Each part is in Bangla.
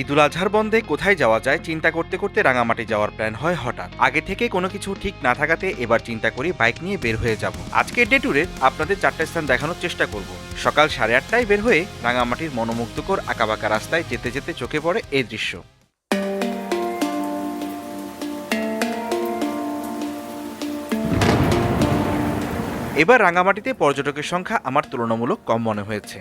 ঈদুল আজহার বন্ধে কোথায় যাওয়া যায় চিন্তা করতে করতে রাঙামাটি যাওয়ার প্ল্যান হয় হঠাৎ। আগে থেকে কোনো কিছু ঠিক না থাকাতে এবার চিন্তা করি বাইক নিয়ে বের হয়ে যাব। আজকের ডে ট্যুরে আপনাদের 4টা স্থান দেখানোর চেষ্টা করব। সকাল 8:30টায় বের হয়ে রাঙামাটির মনোমুগ্ধকর আঁকাবাঁকা রাস্তায় যেতে যেতে চোখে পড়ে এই দৃশ্য। এবার রাঙামাটিতে পর্যটকের সংখ্যা আমার তুলনামূলক কম মনে হয়েছে,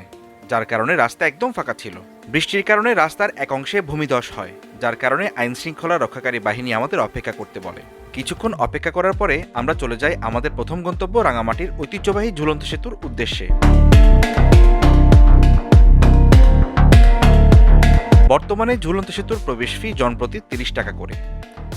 যার কারণে রাস্তা একদম ফাঁকা ছিল। বৃষ্টির কারণে রাস্তার এক অংশে ভূমিধস হয়, যার কারণে আইন শৃঙ্খলা রক্ষাকারী বাহিনী আমাদের অপেক্ষা করতে বলে। কিছুক্ষণ অপেক্ষা করার পরে আমরা চলে যাই আমাদের প্রথম গন্তব্য রাঙামাটির ঐতিহ্যবাহী ঝুলন্ত সেতুর উদ্দেশ্যে। বর্তমানে ঝুলন্ত সেতুর প্রবেশ ফি জনপ্রতি 30 টাকা করে।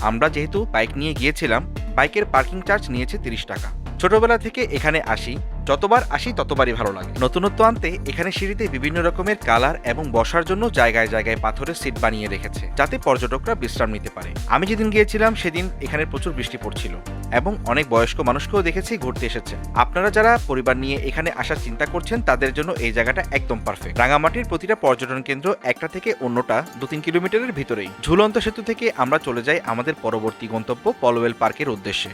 আমরা যেহেতু বাইক নিয়ে গিয়েছিলাম, বাইকের পার্কিং চার্জ নিয়েছে 30 টাকা। ছোটবেলা থেকে এখানে আসি, যতবার আসি ততবারই ভালো লাগে। নতুনত্ব আনতে এখানে সিঁড়িতে বিভিন্ন রকমের কালার এবং বসার জন্য জায়গায় জায়গায় পাথরের সিট বানিয়ে রেখেছে, যাতে পর্যটকরা বিশ্রাম নিতে পারে। আমি যেদিন গিয়েছিলাম সেদিন এখানে প্রচুর বৃষ্টি পড়ছিল এবং অনেক বয়স্ক মানুষকেও দেখেছি ঘুরতে এসেছে। আপনারা যারা পরিবার নিয়ে এখানে আসার চিন্তা করছেন তাদের জন্য এই জায়গাটা একদম পারফেক্ট। রাঙামাটির প্রতিটা পর্যটন কেন্দ্র একটা থেকে অন্যটা 2-3 কিলোমিটারের ভিতরেই। ঝুলন্ত সেতু থেকে আমরা চলে যাই আমাদের পরবর্তী গন্তব্য পলওয়েল পার্কের উদ্দেশ্যে।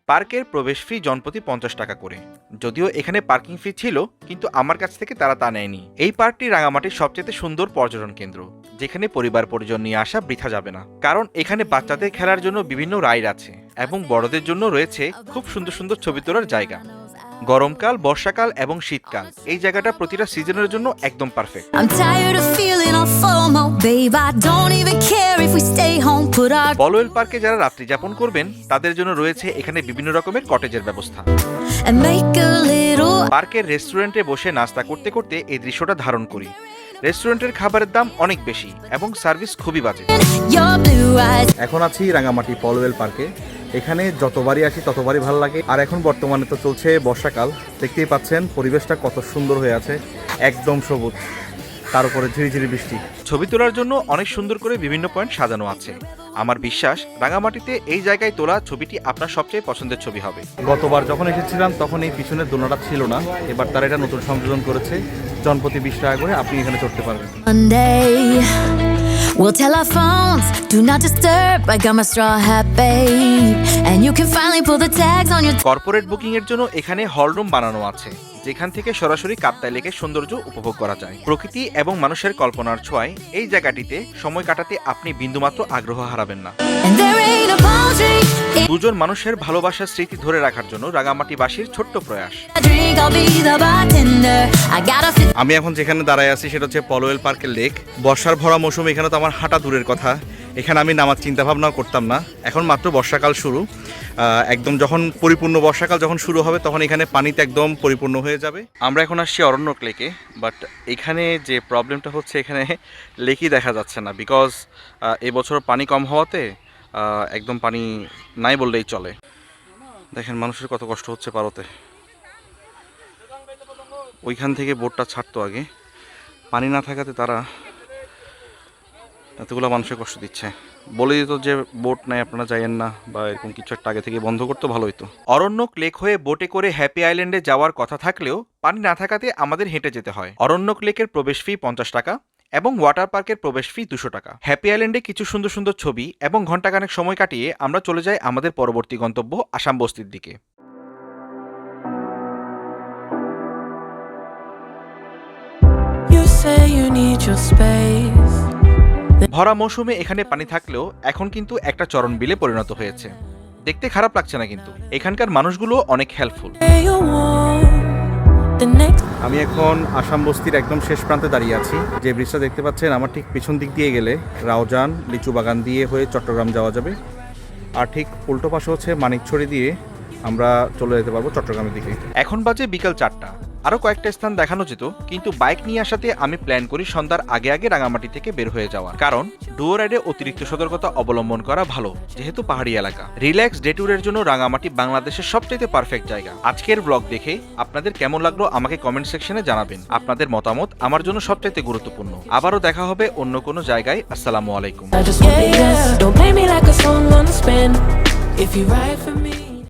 পার্কের প্রবেশ ফি জনপ্রতি 50 টাকা করে। যদিও এখানে পার্কিং ফি ছিল, কিন্তু আমার কাছ থেকে তারা তা নেয়নি। এই পার্কটি রাঙামাটির সবচেয়ে সুন্দর পর্যটন কেন্দ্র, যেখানে পরিবার পরিজন নিয়ে আসা বৃথা যাবে না। কারণ এখানে বাচ্চাদের খেলার জন্য বিভিন্ন রাইড আছে এবং বড়দের জন্য রয়েছে খুব সুন্দর সুন্দর ছবি তোলার জায়গা। গরমকাল, বর্ষাকাল এবং শীতকাল এই জায়গাটা প্রতিটা সিজনের জন্য একদম পারফেক্ট। পলওয়েল পার্কে যারা রাত্রি যাপন করবেন তাদের জন্য রয়েছে এখানে বিভিন্ন রকমের কটেজের ব্যবস্থা। পার্কের রেস্টুরেন্টে বসে নাস্তা করতে করতে এই দৃশ্যটা ধারণ করি। রেস্টুরেন্টের খাবারের দাম অনেক বেশি এবং সার্ভিস খুবই বাজে। এখন আছি রাঙামাটি পলওয়েল পার্কে। এখানে যতবারই আসি ততবারই ভালো লাগে। আর এখন বর্তমানে তো চলছে বর্ষাকাল, দেখতেই পাচ্ছেন পরিবেশটা কত সুন্দর হয়ে আছে, একদম সবুজ, তার উপরে ঝিরিঝিরি বৃষ্টি। ছবি তোলার জন্য অনেক সুন্দর করে বিভিন্ন পয়েন্ট সাজানো আছে। আমার বিশ্বাস রাঙামাটিতে এই জায়গায় তোলা ছবিটি আপনার সবচেয়ে পছন্দের ছবি হবে। গতবার যখন এসেছিলাম তখন এই পিছনের দোলনাটা ছিল না, এবার তারা এটা নতুন সংযোজন করেছে। জনপ্রতি 20 টাকা করে আপনি এখানে চড়তে পারবেন। We'll tell our phones, do not disturb. I got my straw hat, babe, and you can finally pull the tags on your. Corporate booking এর জন্য এখানে হল রুম বানানো আছে, যেখান থেকে সরাসরি কাপ্তাই লেকের সৌন্দর্য উপভোগ করা যায়। প্রকৃতি এবং মানুষের কল্পনার ছোঁয়ায় এই জায়গাটিতে সময় কাটাতে আপনি বিন্দুমাত্র আগ্রহ হারাবেন না। দুজন মানুষের ভালোবাসার স্মৃতি ধরে রাখার জন্য রাঙামাটিবাসীর ছোট্ট প্রয়াস। আমি এখন যেখানে দাঁড়ায় আছি সেটা হচ্ছে পলওয়েল পার্কের লেক। বর্ষার ভরা মৌসুমে এখানে তো আমার হাঁটা দূরের কথা, এখানে আমি নামার চিন্তা ভাবনাও করতাম না। এখন মাত্র বর্ষাকাল শুরু, একদম যখন পরিপূর্ণ বর্ষাকাল যখন শুরু হবে তখন এখানে পানিতে একদম পরিপূর্ণ হয়ে যাবে। আমরা এখন আসছি অরণ্যক লেকে, বাট এখানে যে প্রবলেমটা হচ্ছে এখানে লেকই দেখা যাচ্ছে না, বিকজ এবছর পানি কম হওয়াতে একদম পানি নাই বললেই চলে। দেখেন মানুষের কত কষ্ট হচ্ছে পারতে। ওইখান থেকে বোটটা ছাড়তো আগে, পানি না থাকাতে তারা এতগুলো মানুষের কষ্ট দিচ্ছে। বলে দিত যে বোট নাই আপনারা যাইয়েন না, বা এরকম কিছু একটা আগে থেকে বন্ধ করতে ভালো হতো। অরণ্যক লেক হয়ে বোটে করে হ্যাপি আইল্যান্ডে যাওয়ার কথা থাকলেও পানি না থাকাতে আমাদের হেঁটে যেতে হয়। অরণ্যক লেকের প্রবেশ ফি 50 টাকা এবং ওয়াটার পার্কের প্রবেশ ফি 200 টাকা। হ্যাপি আইল্যান্ডে কিছু সুন্দর সুন্দর ছবি এবং ঘণ্টাখানেক সময় কাটিয়ে আমরা চলে যাই আমাদের পরবর্তী গন্তব্য আসাম বস্তির দিকে। ভরা মৌসুমে এখানে পানি থাকলেও এখন কিন্তু একটা চরণ বিলে পরিণত হয়েছে। দেখতে খারাপ লাগছে না, কিন্তু এখানকার মানুষগুলো অনেক হেল্পফুল। আমি এখন আসাম বস্তির একদম শেষ প্রান্তে দাঁড়িয়ে আছি। যে ব্রিজটা দেখতে পাচ্ছেন আমার ঠিক পিছন দিক দিয়ে গেলে রাউজান লিচু বাগান দিয়ে হয়ে চট্টগ্রাম যাওয়া যাবে, আর ঠিক উল্টো পাশে হচ্ছে মানিকছড়ি দিয়ে আমরা চলে যেতে পারবো চট্টগ্রামের দিকে। এখন বাজে বিকাল 4টা। আরও কয়েকটা স্থান দেখানো যেত, কিন্তু বাইক নিয়ে আসাতে আমি প্ল্যান করি সন্ধ্যার আগে আগে রাঙামাটি থেকে বের হয়ে যাওয়ার। কারণ ডুয়ো রাইডে অতিরিক্ত সতর্কতা অবলম্বন করা ভালো, যেহেতু পাহাড়ি এলাকা। রিল্যাক্স ডে ট্যুরের জন্য রাঙামাটি বাংলাদেশের সবচেয়ে পারফেক্ট জায়গা। আজকের ব্লগ দেখে আপনাদের কেমন লাগলো আমাকে কমেন্ট সেকশনে জানাবেন। আপনাদের মতামত আমার জন্য সবচেয়ে গুরুত্বপূর্ণ। আবারও দেখা হবে অন্য কোনো জায়গায়। আসসালামু আলাইকুম।